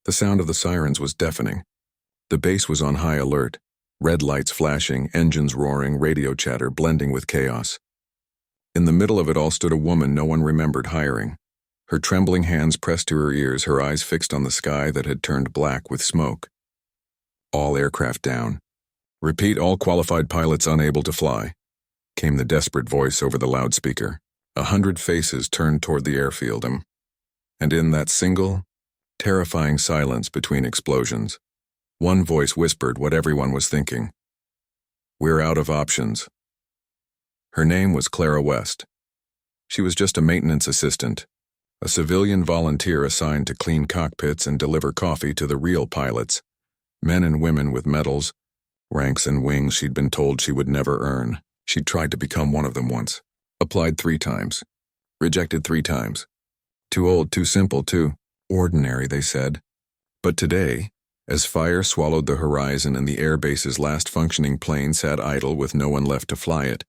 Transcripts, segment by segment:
The sound of the sirens was deafening. The base was on high alert, red lights flashing, engines roaring, radio chatter blending with chaos. In the middle of it all stood a woman no one remembered hiring. Her trembling hands pressed to her ears, her eyes fixed on the sky that had turned black with smoke. All aircraft down. Repeat, all qualified pilots unable to fly, came the desperate voice over the loudspeaker. 100 faces turned toward the airfield, and in that single, terrifying silence between explosions, one voice whispered what everyone was thinking. We're out of options. Her name was Clara West. She was just a maintenance assistant, a civilian volunteer assigned to clean cockpits and deliver coffee to the real pilots, men and women with medals, ranks and wings she'd been told she would never earn. She'd tried to become one of them once. Applied 3 times. Rejected 3 times. Too old, too simple, too ordinary, they said. But today, as fire swallowed the horizon and the air base's last functioning plane sat idle with no one left to fly it,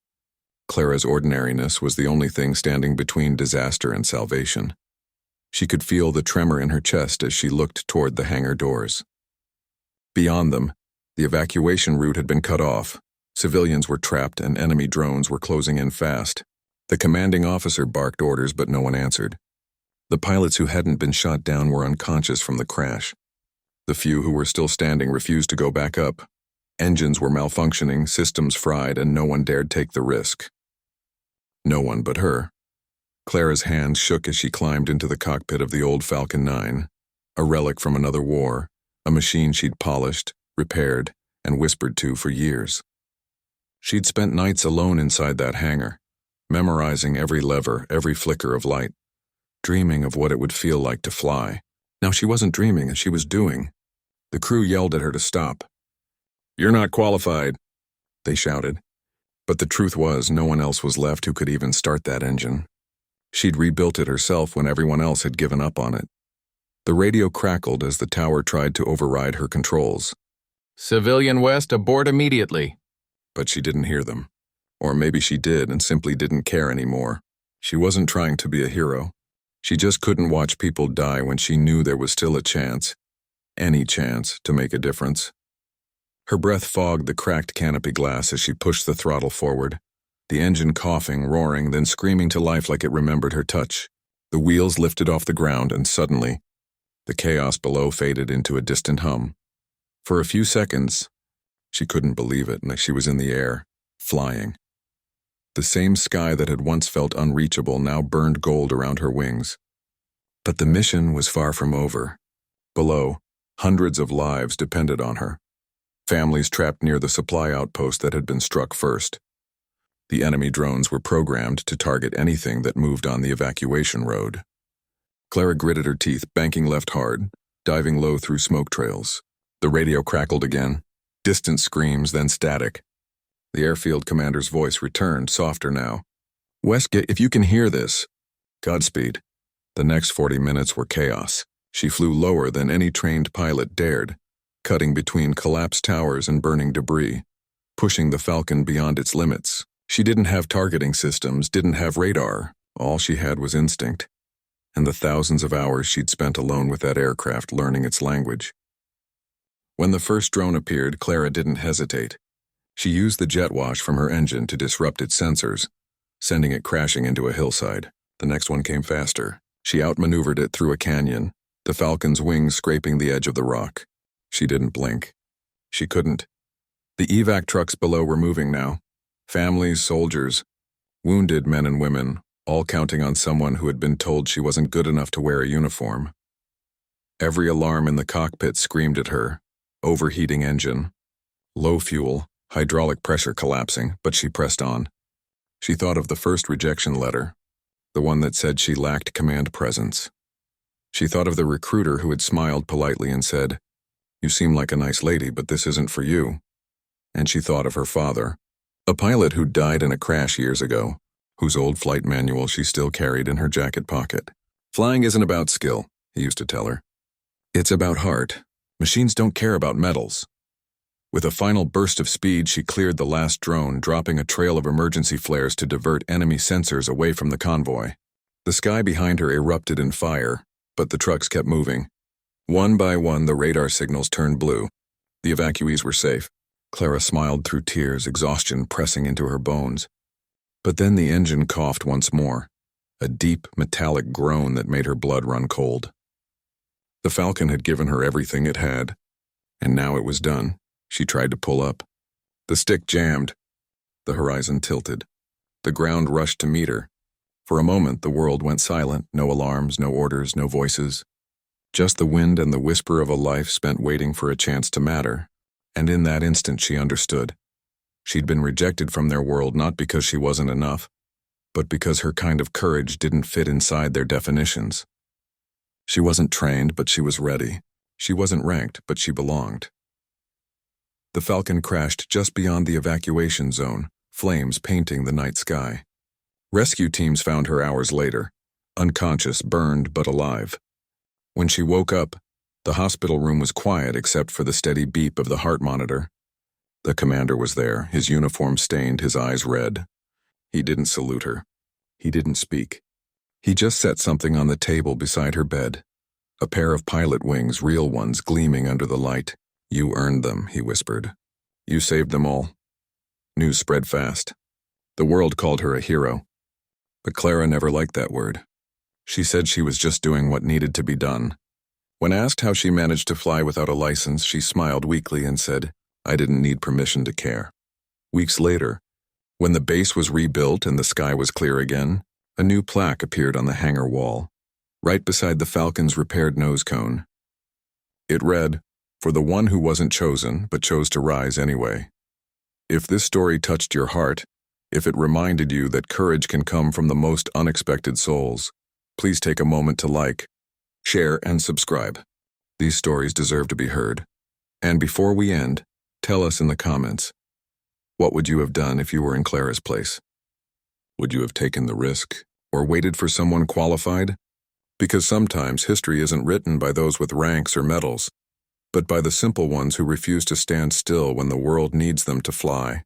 Clara's ordinariness was the only thing standing between disaster and salvation. She could feel the tremor in her chest as she looked toward the hangar doors. Beyond them, the evacuation route had been cut off. Civilians were trapped and enemy drones were closing in fast. The commanding officer barked orders, but no one answered. The pilots who hadn't been shot down were unconscious from the crash. The few who were still standing refused to go back up. Engines were malfunctioning, systems fried, and no one dared take the risk. No one but her. Clara's hands shook as she climbed into the cockpit of the old Falcon 9, a relic from another war, a machine she'd polished, repaired, and whispered to for years. She'd spent nights alone inside that hangar, memorizing every lever, every flicker of light, dreaming of what it would feel like to fly. Now she wasn't dreaming, she was doing. The crew yelled at her to stop. "You're not qualified," they shouted. But the truth was, no one else was left who could even start that engine. She'd rebuilt it herself when everyone else had given up on it. The radio crackled as the tower tried to override her controls. "Civilian West, abort immediately." But she didn't hear them. Or maybe she did and simply didn't care anymore. She wasn't trying to be a hero. She just couldn't watch people die when she knew there was still a chance, any chance, to make a difference. Her breath fogged the cracked canopy glass as she pushed the throttle forward, the engine coughing, roaring, then screaming to life like it remembered her touch. The wheels lifted off the ground, and suddenly, the chaos below faded into a distant hum. For a few seconds, she couldn't believe it, like she was in the air, flying. The same sky that had once felt unreachable now burned gold around her wings. But the mission was far from over. Below, hundreds of lives depended on her. Families trapped near the supply outpost that had been struck first. The enemy drones were programmed to target anything that moved on the evacuation road. Clara gritted her teeth, banking left hard, diving low through smoke trails. The radio crackled again, distant screams, then static. The airfield commander's voice returned, softer now. "Westgate, if you can hear this, Godspeed." The next 40 minutes were chaos. She flew lower than any trained pilot dared, cutting between collapsed towers and burning debris, pushing the Falcon beyond its limits. She didn't have targeting systems, didn't have radar. All she had was instinct, and the thousands of hours she'd spent alone with that aircraft learning its language. When the first drone appeared, Clara didn't hesitate. She used the jet wash from her engine to disrupt its sensors, sending it crashing into a hillside. The next one came faster. She outmaneuvered it through a canyon, the Falcon's wings scraping the edge of the rock. She didn't blink. She couldn't. The evac trucks below were moving now. Families, soldiers, wounded men and women, all counting on someone who had been told she wasn't good enough to wear a uniform. Every alarm in the cockpit screamed at her. Overheating engine, low fuel, hydraulic pressure collapsing, but she pressed on. She thought of the first rejection letter, the one that said she lacked command presence. She thought of the recruiter who had smiled politely and said, "You seem like a nice lady, but this isn't for you." And she thought of her father, a pilot who died in a crash years ago, whose old flight manual she still carried in her jacket pocket. "Flying isn't about skill," he used to tell her. "It's about heart. Machines don't care about medals." With a final burst of speed, she cleared the last drone, dropping a trail of emergency flares to divert enemy sensors away from the convoy. The sky behind her erupted in fire, but the trucks kept moving. One by one, the radar signals turned blue. The evacuees were safe. Clara smiled through tears, exhaustion pressing into her bones. But then the engine coughed once more, a deep, metallic groan that made her blood run cold. The Falcon had given her everything it had, and now it was done. She tried to pull up. The stick jammed. The horizon tilted. The ground rushed to meet her. For a moment, the world went silent, no alarms, no orders, no voices. Just the wind and the whisper of a life spent waiting for a chance to matter. And in that instant, she understood. She'd been rejected from their world not because she wasn't enough, but because her kind of courage didn't fit inside their definitions. She wasn't trained, but she was ready. She wasn't ranked, but she belonged. The Falcon crashed just beyond the evacuation zone, flames painting the night sky. Rescue teams found her hours later, unconscious, burned, but alive. When she woke up, the hospital room was quiet except for the steady beep of the heart monitor. The commander was there, his uniform stained, his eyes red. He didn't salute her. He didn't speak. He just set something on the table beside her bed. A pair of pilot wings, real ones, gleaming under the light. "You earned them," he whispered. "You saved them all." News spread fast. The world called her a hero. But Clara never liked that word. She said she was just doing what needed to be done. When asked how she managed to fly without a license, she smiled weakly and said, "I didn't need permission to care." Weeks later, when the base was rebuilt and the sky was clear again, a new plaque appeared on the hangar wall, right beside the Falcon's repaired nose cone. It read, "For the one who wasn't chosen but chose to rise anyway." If this story touched your heart, if it reminded you that courage can come from the most unexpected souls, please take a moment to like, share, and subscribe. These stories deserve to be heard. And before we end, tell us in the comments, what would you have done if you were in Clara's place? Would you have taken the risk, or waited for someone qualified? Because sometimes history isn't written by those with ranks or medals, but by the simple ones who refuse to stand still when the world needs them to fly.